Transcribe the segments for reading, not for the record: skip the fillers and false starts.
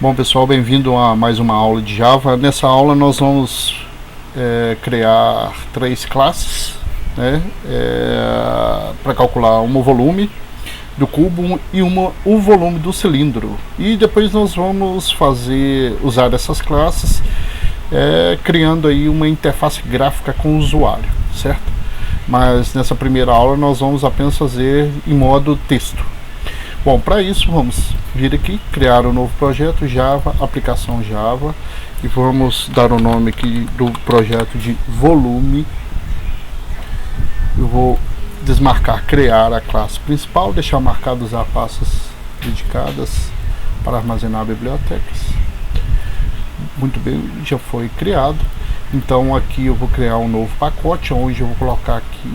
Bom pessoal, bem-vindo a mais uma aula de Java. Nessa aula nós vamos criar 3 classes, né, para calcular o volume do cubo e o volume do cilindro. E depois nós vamos usar essas classes criando aí uma interface gráfica com o usuário, certo? Mas nessa primeira aula nós vamos apenas fazer em modo texto. Bom, para isso vamos vir aqui, criar um novo projeto Java, aplicação Java, e vamos dar o nome aqui do projeto de volume. Eu vou desmarcar criar a classe principal, deixar marcado usar pastas dedicadas para armazenar bibliotecas. Muito bem, já foi criado. Então aqui eu vou criar um novo pacote, onde eu vou colocar aqui,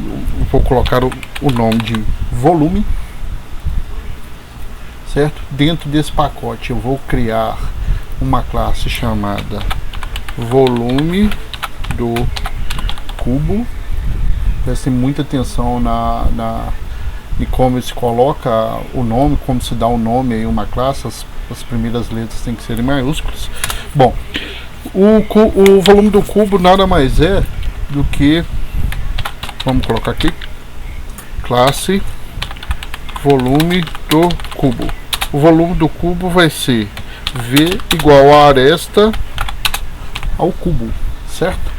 o nome de volume. Certo? Dentro desse pacote eu vou criar uma classe chamada volume do cubo. Prestem muita atenção em como se coloca o nome, como se dá o nome em uma classe. As primeiras letras têm que ser em maiúsculas. Bom, o volume do cubo nada mais é do que, vamos colocar aqui, classe volume do cubo. O volume do cubo vai ser V igual a aresta ao cubo, certo?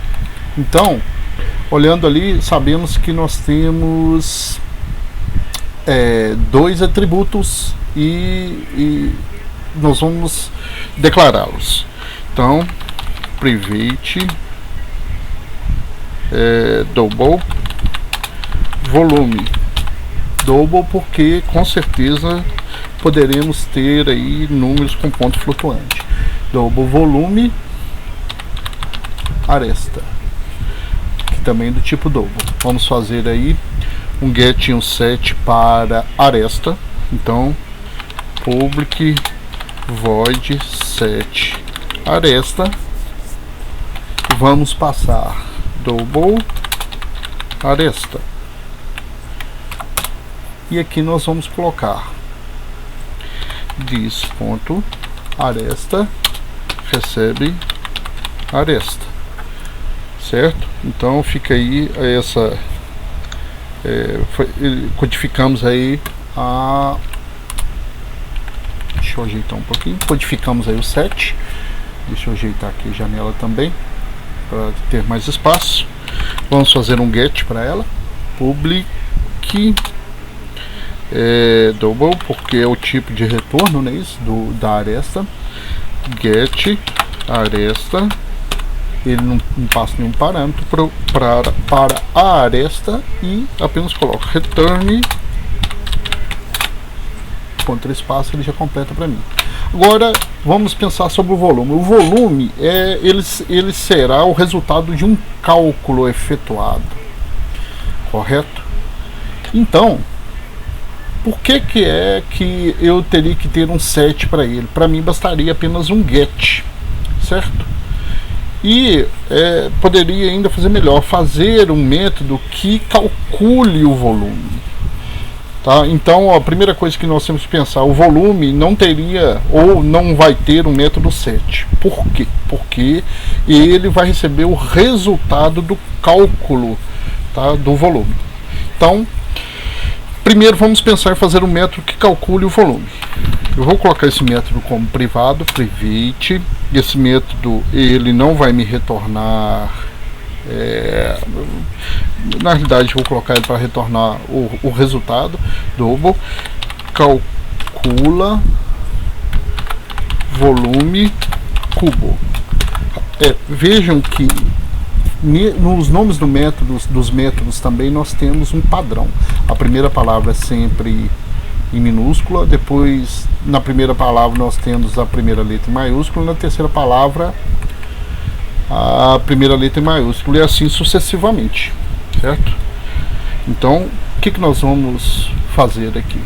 Então, olhando ali, sabemos que nós temos 2 atributos e nós vamos declará-los. Então, private double volume. Double porque com certeza poderemos ter aí números com ponto flutuante. Double volume aresta, que também é do tipo double. Vamos fazer aí um get e um set para aresta. Então public void set aresta. Vamos passar double aresta. E aqui nós vamos colocar this.aresta recebe aresta, certo? Então fica aí essa codificamos aí deixa eu ajeitar um pouquinho, codificamos aí o set. Deixa eu ajeitar aqui a janela também para ter mais espaço. Vamos fazer um get para ela, public double, porque é o tipo de retorno, né, isso, da aresta. Get aresta, ele não passa nenhum parâmetro para a aresta e apenas coloca return contra espaço, ele já completa para mim. Agora vamos pensar sobre o volume. O volume ele será o resultado de um cálculo efetuado, correto? Então, por que eu teria que ter um set para ele? Para mim bastaria apenas um get, certo? E poderia ainda fazer melhor, fazer um método que calcule o volume, tá? Então a primeira coisa que nós temos que pensar, o volume não teria ou não vai ter um método set. Por quê? Porque ele vai receber o resultado do cálculo, tá, do volume. Então primeiro vamos pensar em fazer um método que calcule o volume. Eu vou colocar esse método como privado, private. Esse método ele não vai me retornar, na realidade vou colocar ele para retornar o resultado. Double calcula volume cubo. Vejam que nos nomes dos métodos também nós temos um padrão. A primeira palavra é sempre em minúscula, depois na primeira palavra nós temos a primeira letra em maiúscula, na terceira palavra a primeira letra em maiúscula, e assim sucessivamente, certo? Então o que nós vamos fazer aqui?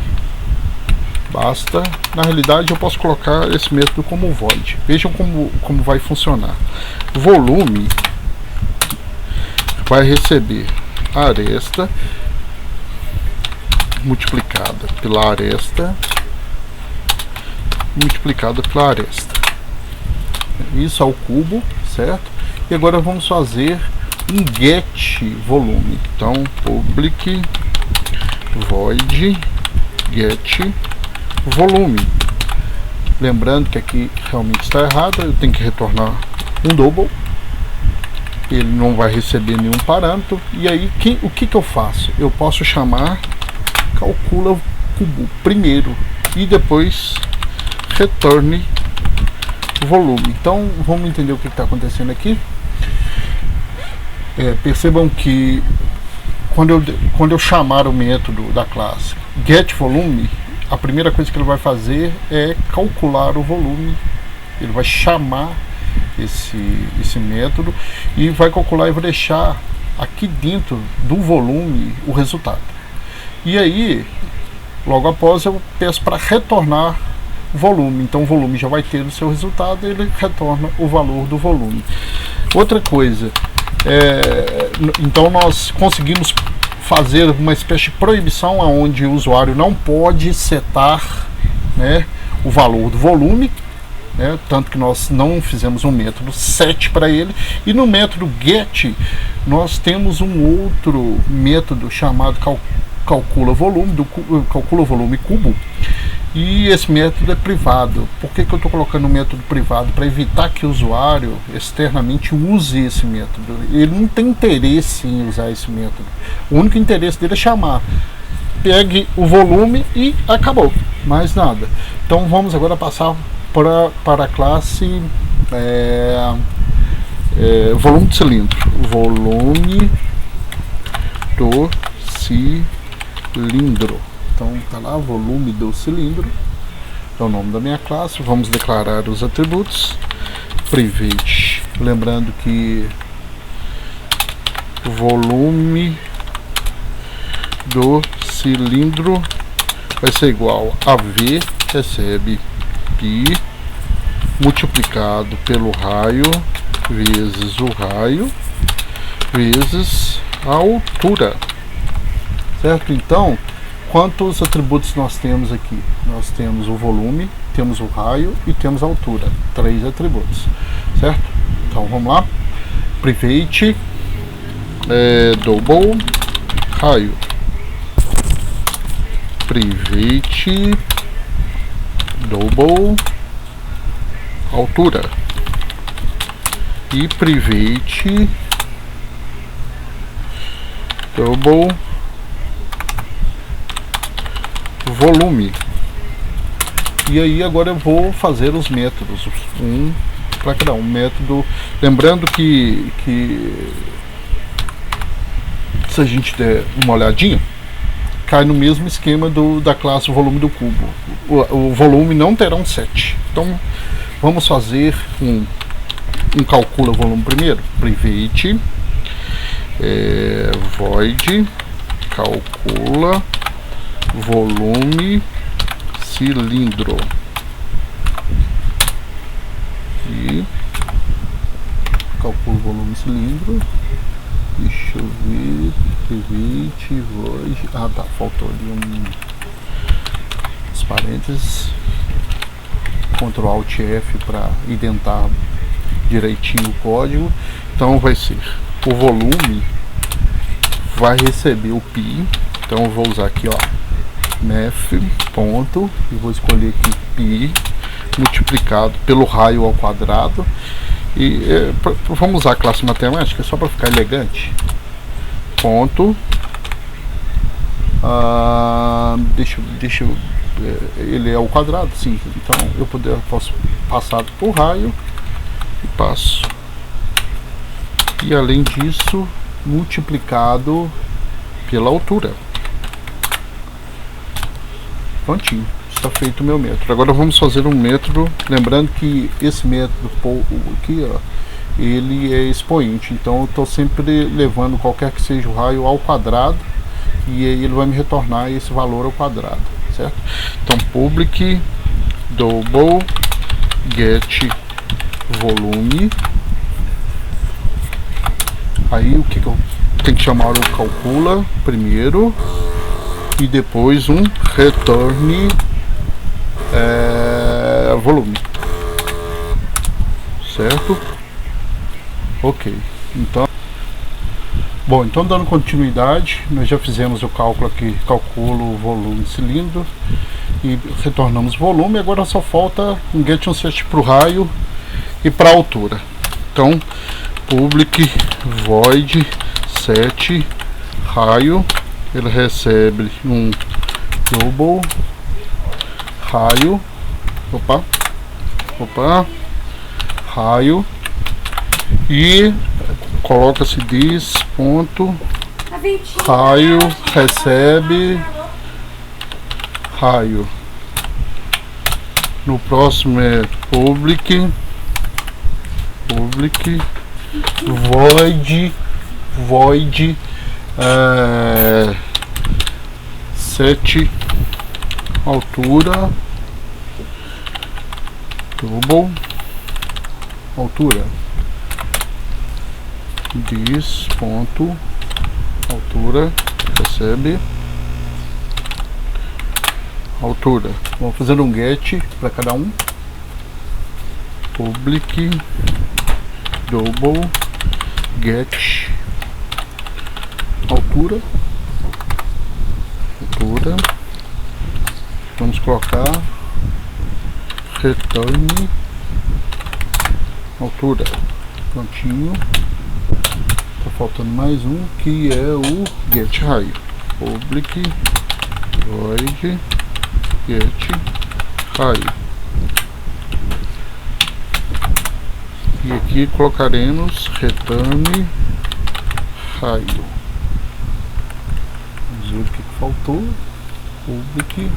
Basta, na realidade eu posso colocar esse método como void. Vejam como vai funcionar. Volume vai receber aresta multiplicada pela aresta multiplicada pela aresta. isso ao cubo, certo? E agora vamos fazer um get volume. Então public void get volume. Lembrando que aqui realmente está errado, eu tenho que retornar um double. Ele não vai receber nenhum parâmetro. E aí o que eu faço? Eu posso chamar calcula cubo primeiro e depois retorne volume. Então vamos entender o que está acontecendo aqui. Percebam que quando eu chamar o método da classe getVolume, a primeira coisa que ele vai fazer é calcular o volume. Ele vai chamar esse método e vai calcular e vai deixar aqui dentro do volume o resultado. E aí, logo após, eu peço para retornar o volume. Então o volume já vai ter o seu resultado e ele retorna o valor do volume. Outra coisa, então nós conseguimos fazer uma espécie de proibição onde o usuário não pode setar, né, o valor do volume, né, tanto que nós não fizemos um método set para ele. E no método get nós temos um outro método chamado calcula volume cubo, e esse método é privado. Por que eu estou colocando um método privado? Para evitar que o usuário externamente use esse método. Ele não tem interesse em usar esse método. O único interesse dele é chamar. Pegue o volume e acabou. Mais nada. Então vamos agora passar para a classe volume do cilindro. Volume do cilindro. Então tá lá, volume do cilindro, é o nome da minha classe. Vamos declarar os atributos. Private, lembrando que o volume do cilindro vai ser igual a V recebe π multiplicado pelo raio vezes o raio vezes a altura, certo? Então, quantos atributos nós temos aqui? Nós temos o volume, temos o raio e temos a altura. 3 atributos, certo? Então vamos lá. Private double raio. Private double altura. E private double volume. E aí agora eu vou fazer os métodos, para cada um método. Lembrando que se a gente der uma olhadinha, cai no mesmo esquema da classe volume do cubo. O volume não terá um set. Então vamos fazer um calcula volume primeiro. Private void calcula volume cilindro. E calculo volume cilindro. Deixa eu ver. Private void. Ah tá, faltou ali uns parênteses. Ctrl Alt F para identar direitinho o código. Então vai ser o volume vai receber o π. Então eu vou usar aqui, ó, math ponto, e vou escolher aqui π multiplicado pelo raio ao quadrado. E vamos usar a classe matemática só para ficar elegante. Ponto. Deixa eu ele é ao quadrado, sim. Então eu posso passar por raio e passo. E além disso, multiplicado pela altura. Prontinho, está feito o meu método. Agora vamos fazer um método, lembrando que esse método aqui, ó, ele é expoente, então eu estou sempre levando qualquer que seja o raio ao quadrado e aí ele vai me retornar esse valor ao quadrado, certo? Então public double get volume. Aí o que eu tenho que chamar? O calcula primeiro e depois um return volume, certo? Ok, então, bom, então dando continuidade, nós já fizemos o cálculo aqui, calculo o volume de cilindro e retornamos volume. Agora só falta um get um set para o raio e para a altura. Então, public void set raio, ele recebe um double raio, raio, e coloca-se this ponto raio recebe raio. No próximo é public void set altura double altura, this ponto altura recebe altura. Vamos fazer um get para cada um. Public double get altura. Vamos colocar return altura. Prontinho. Tá faltando mais um que é o get raio. Public void get raio. E aqui colocaremos return raio. Vamos ver o que faltou. Public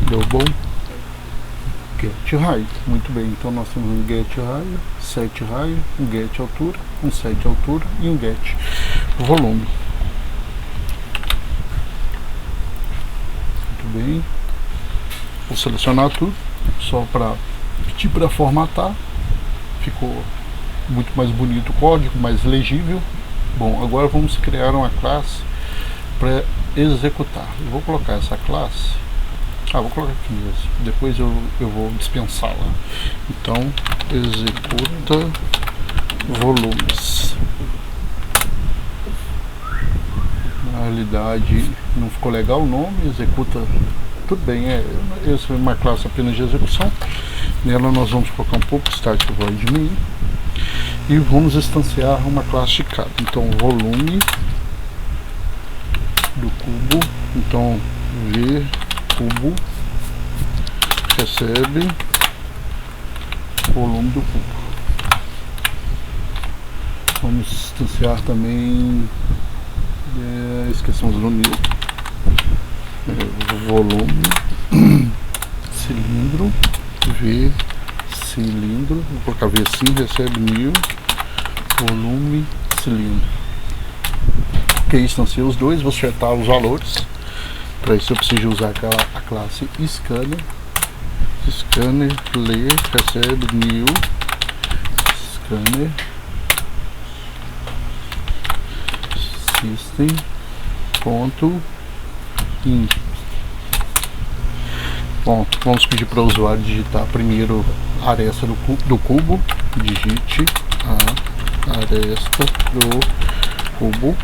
double get raio. Muito bem, então nós temos um get raio, set raio, um get altura, um set altura e um get volume. Muito bem, vou selecionar tudo só para pedir para formatar. Ficou muito mais bonito o código, mais legível. Bom, agora vamos criar uma classe para executar. Eu vou colocar essa classe, vou colocar aqui mesmo, depois eu vou dispensá-la. Então, executa volumes. Na realidade não ficou legal o nome, executa, tudo bem, essa é uma classe apenas de execução. Nela nós vamos colocar um pouco static void main e vamos instanciar uma classe de cada. Então, volume do cubo, então v cubo recebe volume do cubo. Vamos instanciar também, esquecemos do new, volume cilindro, v cilindro, vou colocar v assim, recebe new volume cilindro. Ok, instanciei os dois, vou setar os valores. Para isso eu preciso usar a classe scanner. Scanner lê recebe new scanner system ponto in. Bom, vamos pedir para o usuário digitar primeiro a aresta do cubo. Digite a aresta do cubo.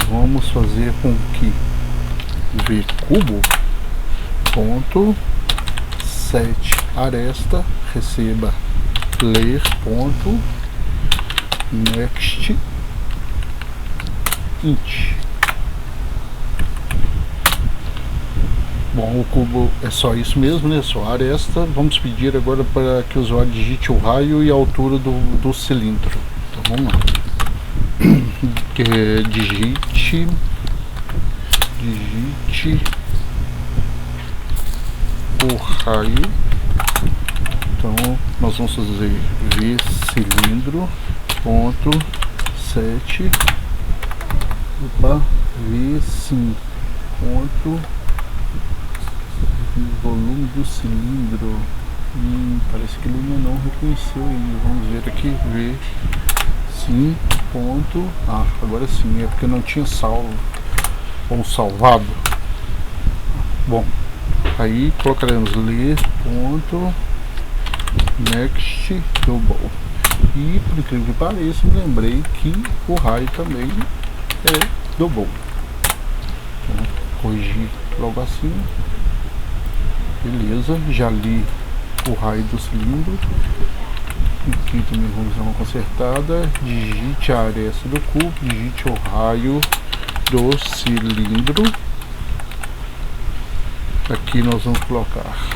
Vamos fazer com que v cubo ponto set aresta receba ler ponto next int. Bom, o cubo é só isso mesmo, né? Só a aresta. Vamos pedir agora para que o usuário digite o raio e a altura do cilindro. Então vamos lá. Digite o raio. Então nós vamos fazer v cilindro ponto set v sim ponto volume do cilindro. Parece que ele ainda não reconheceu ainda. Vamos ver aqui, v sim ponto, agora sim, é porque não tinha salvo ou salvado. Bom, aí colocaremos ler ponto next, double. E por incrível que pareça, me lembrei que o raio também é double. Então, corrigir logo assim. Beleza, já li o raio do cilindro. Aqui também vamos dar uma consertada. Digite a aresta do cubo, digite o raio do cilindro. Aqui nós vamos colocar,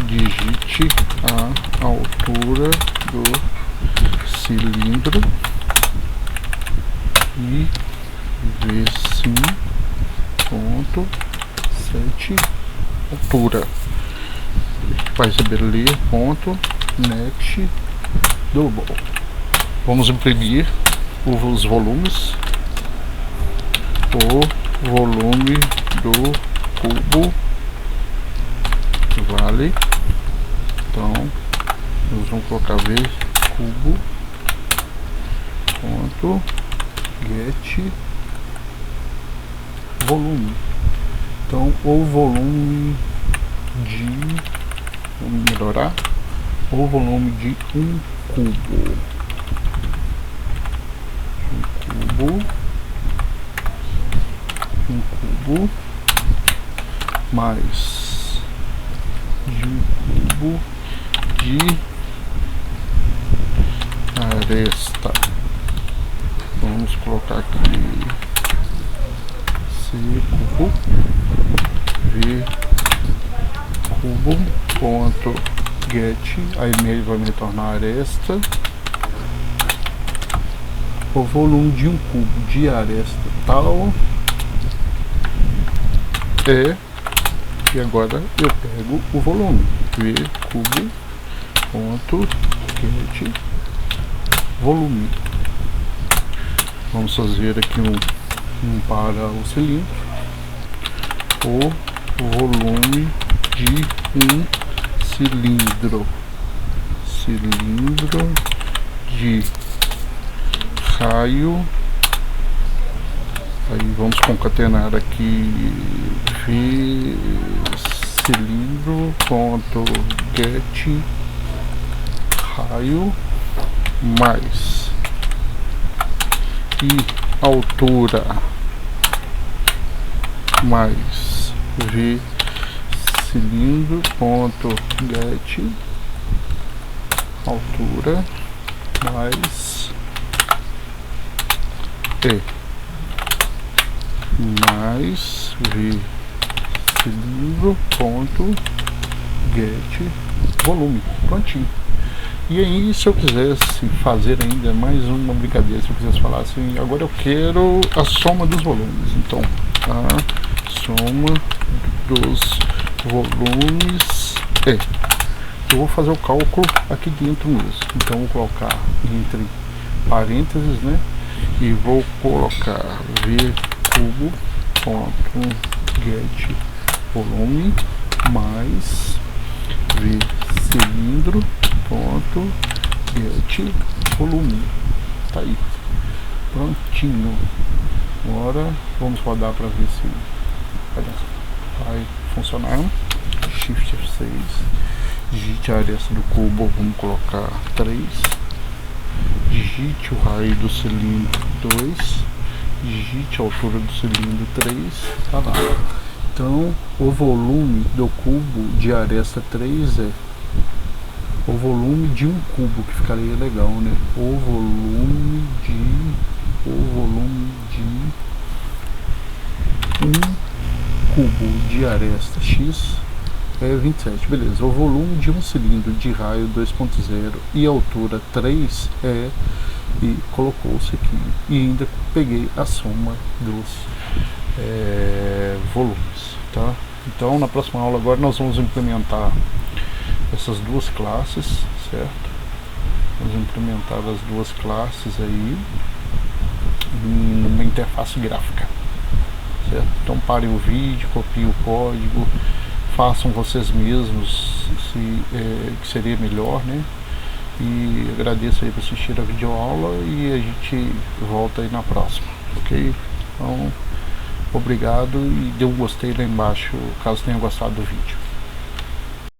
digite a altura do cilindro e V sim, ponto, 7, altura. Vai saber ler, ponto, next, double. Vamos imprimir os volumes. O volume do cubo vale. Então nós vamos colocar V cubo ponto get volume. Então o volume de, vamos melhorar, o volume de um cubo mais de um cubo de aresta. Vamos colocar aqui C cubo, V cubo, ponto get, aí ele vai me retornar aresta. O volume de um cubo de aresta tal é, e agora eu pego o volume, V cubo, ponto get, volume. Vamos fazer aqui um para o cilindro. O volume de um cilindro de raio, aí vamos concatenar aqui V cilindro ponto get raio mais e altura mais V cilindro ponto get altura mais E mais V cilindro ponto get volume. Prontinho. E aí, se eu quisesse fazer ainda mais uma brincadeira, se eu quisesse falar assim, agora eu quero a soma dos volumes, então a soma dos volumes é, eu vou fazer o cálculo aqui dentro mesmo, então vou colocar entre parênteses, né, e vou colocar V cubo ponto get volume mais V cilindro ponto get volume. Tá aí, prontinho. Agora vamos rodar para ver se vai funcionar. Shift F6, digite a aresta do cubo, vamos colocar 3, digite o raio do cilindro 2, digite a altura do cilindro 3, tá lá. Então o volume do cubo de aresta 3 é o volume de um cubo, que ficaria legal, né? O volume de um cubo de aresta X é 27, beleza. O volume de um cilindro de raio 2.0 e altura 3 é, e colocou-se aqui, e ainda peguei a soma dos volumes, tá? Então na próxima aula agora nós vamos implementar essas duas classes, certo? Vamos implementar as duas classes aí numa interface gráfica, certo? Então parem o vídeo, copiem o código, façam vocês mesmos, que seria melhor, né? E agradeço aí por assistir a videoaula e a gente volta aí na próxima, ok? Então, obrigado e dê um gostei lá embaixo caso tenha gostado do vídeo.